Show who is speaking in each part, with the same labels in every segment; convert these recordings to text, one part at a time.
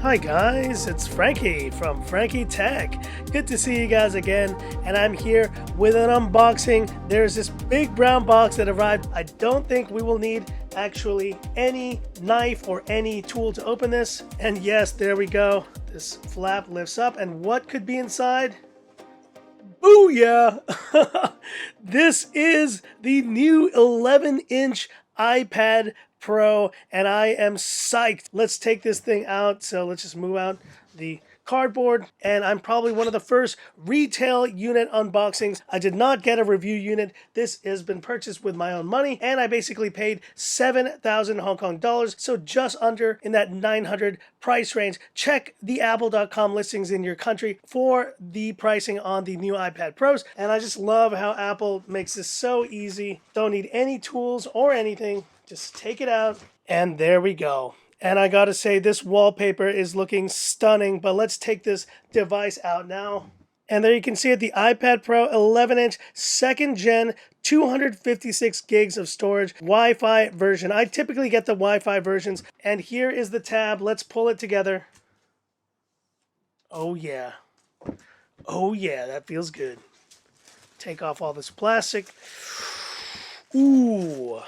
Speaker 1: Hi guys, it's Frankie from Frankie Tech. Good to see you guys again, and I'm here with an unboxing. There's this big brown box that arrived. I don't think we will need actually any knife or any tool to open this. And yes, there we go. This flap lifts up, and what could be inside? Booyah! This is the new 11-inch iPad Pro, and I am psyched. Let's take this thing out. So let's just move out the cardboard, and I'm probably one of the first retail unit unboxings. I did not get a review unit. This has been purchased with my own money, and I basically paid 7,000 Hong Kong dollars, so just under in that 900 price range. Check the apple.com listings in your country for the pricing on the new iPad Pros, and I just love how Apple makes this so easy. Don't need any tools or anything. Just take it out, and there we go. And I gotta say, this wallpaper is looking stunning, but let's take this device out now. And there you can see it, the iPad Pro 11-inch, second gen, 256 gigs of storage, Wi-Fi version. I typically get the Wi-Fi versions, and here is the tab. Let's pull it together. Oh yeah. Oh yeah, that feels good. Take off all this plastic. Ooh.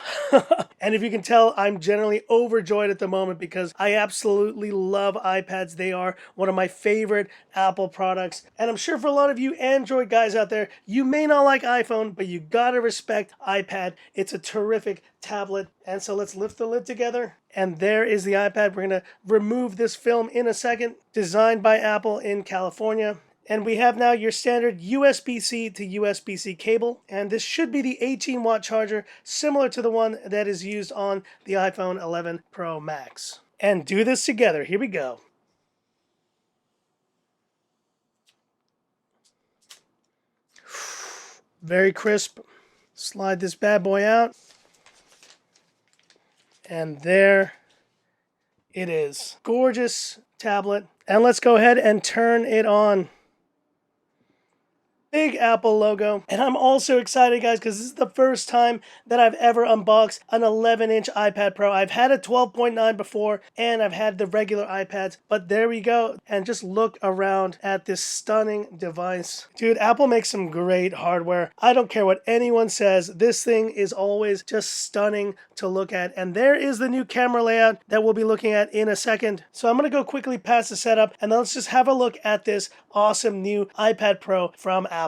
Speaker 1: And if you can tell, I'm generally overjoyed at the moment because I absolutely love iPads. They are one of my favorite Apple products. And I'm sure for a lot of you Android guys out there, you may not like iPhone, but you gotta respect iPad. It's a terrific tablet. And so let's lift the lid together. And there is the iPad. We're gonna remove this film in a second. Designed by Apple in California. And we have now your standard USB-C to USB-C cable, and this should be the 18-watt charger, similar to the one that is used on the iPhone 11 Pro Max. And do this together. Here we go. Very crisp. Slide this bad boy out. And there it is. Gorgeous tablet. And let's go ahead and turn it on. Big Apple logo. And I'm also excited, guys, because this is the first time that I've ever unboxed an 11-inch iPad Pro. I've had a 12.9 before, and I've had the regular iPads, but there we go. And just look around at this stunning device. Dude, Apple makes some great hardware. I don't care what anyone says. This thing is always just stunning to look at. And there is the new camera layout that we'll be looking at in a second. So I'm going to go quickly past the setup, and then let's just have a look at this awesome new iPad Pro from Apple.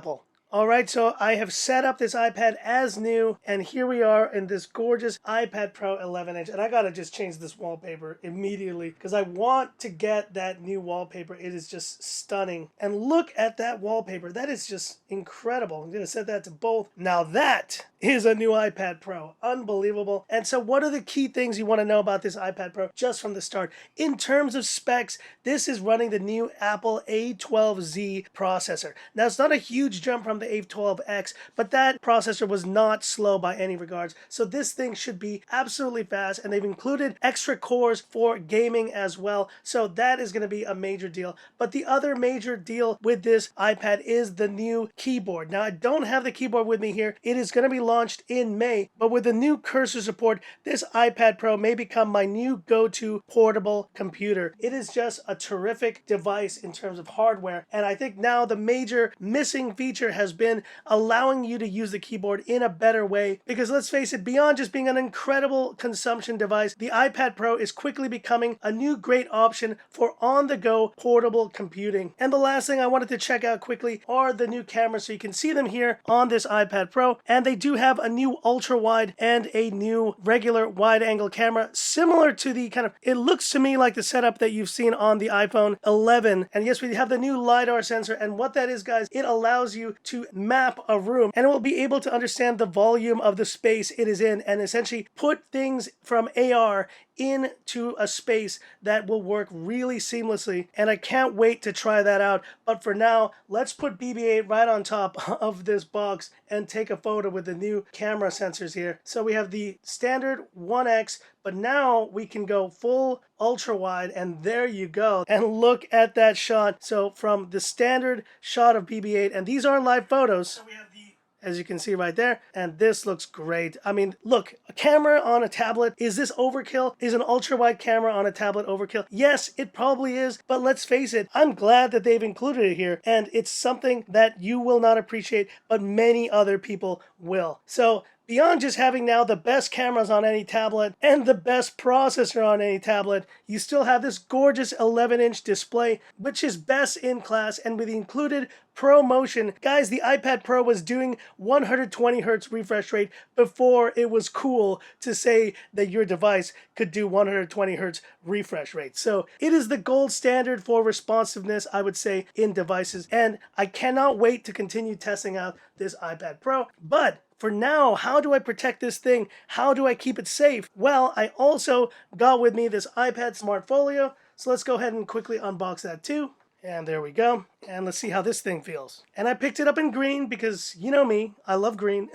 Speaker 1: Alright, so I have set up this iPad as new, and here we are in this gorgeous iPad Pro 11-inch, and I gotta just change this wallpaper immediately, because I want to get that new wallpaper. It is just stunning. And look at that wallpaper. That is just incredible. I'm gonna set that to both. Now that is a new iPad Pro. Unbelievable. And so what are the key things you want to know about this iPad Pro just from the start? In terms of specs, this is running the new Apple A12Z processor. Now, it's not a huge jump from the A12X, but that processor was not slow by any regards. So this thing should be absolutely fast, and they've included extra cores for gaming as well. So that is going to be a major deal. But the other major deal with this iPad is the new keyboard. Now, I don't have the keyboard with me here. It is going to be launched in May, but with the new cursor support, this iPad Pro may become my new go-to portable computer. It is just a terrific device in terms of hardware, and I think now the major missing feature has been allowing you to use the keyboard in a better way, because let's face it, beyond just being an incredible consumption device, the iPad Pro is quickly becoming a new great option for on-the-go portable computing. And the last thing I wanted to check out quickly are the new cameras, so you can see them here on this iPad Pro, and they do have a new ultra wide and a new regular wide angle camera, similar to the kind of, it looks to me like the setup that you've seen on the iPhone 11. And yes, we have the new LiDAR sensor, and what that is, guys, it allows you to map a room, and it will be able to understand the volume of the space it is in and essentially put things from AR into a space that will work really seamlessly, and I can't wait to try that out. But for now, let's put BB-8 right on top of this box and take a photo with the new camera sensors here. So we have the standard 1x, but now we can go full ultra wide, and there you go. And look at that shot. So from the standard shot of BB-8, and these are live photos. So we have the as you can see right there, and this looks great. I mean, look, a camera on a tablet, is this overkill? Is an ultra-wide camera on a tablet overkill? Yes, it probably is, but let's face it, I'm glad that they've included it here, and it's something that you will not appreciate, but many other people will. So beyond just having now the best cameras on any tablet and the best processor on any tablet, you still have this gorgeous 11-inch display, which is best in class, and with the included Pro Motion. Guys, the iPad Pro was doing 120 Hz refresh rate before it was cool to say that your device could do 120 Hz refresh rate. So it is the gold standard for responsiveness, I would say, in devices, and I cannot wait to continue testing out this iPad Pro. But for now, how do I protect this thing? How do I keep it safe? Well, I also got with me this iPad Smart Folio, so let's go ahead and quickly unbox that too. And there we go. And let's see how this thing feels. And I picked it up in green because, you know me, I love green.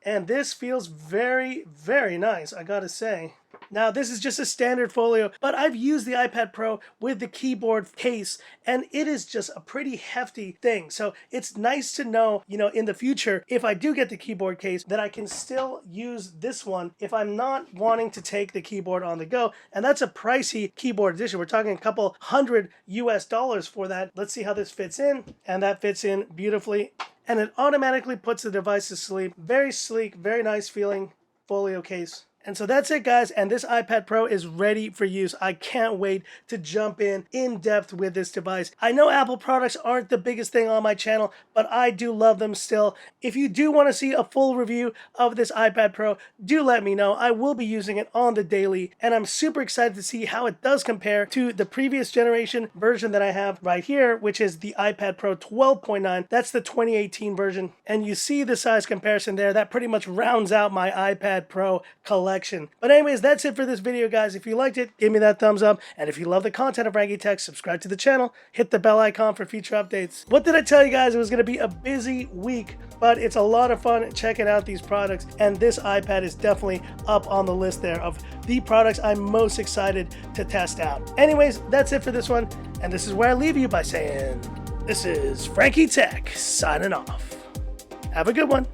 Speaker 1: And this feels very, very nice, I gotta say. Now, this is just a standard folio, but I've used the iPad Pro with the keyboard case, and it is just a pretty hefty thing. So it's nice to know, you know, in the future, if I do get the keyboard case, that I can still use this one if I'm not wanting to take the keyboard on the go. And that's a pricey keyboard edition. We're talking a couple $100 US for that. Let's see how this fits in. And that fits in beautifully. And it automatically puts the device to sleep. Very sleek, very nice feeling folio case. And so that's it, guys, and this iPad Pro is ready for use. I can't wait to jump in depth with this device. I know Apple products aren't the biggest thing on my channel, but I do love them still. If you do want to see a full review of this iPad Pro, do let me know. I will be using it on the daily, and I'm super excited to see how it does compare to the previous generation version that I have right here, which is the iPad Pro 12.9. That's the 2018 version, and you see the size comparison there. That pretty much rounds out my iPad Pro collection. But anyways, that's it for this video, guys. If you liked it, give me that thumbs up. And if you love the content of Frankie Tech, subscribe to the channel, hit the bell icon for future updates. What did I tell you guys? It was going to be a busy week, but it's a lot of fun checking out these products. And this iPad is definitely up on the list there of the products I'm most excited to test out. Anyways, that's it for this one. And this is where I leave you by saying, this is Frankie Tech signing off. Have a good one.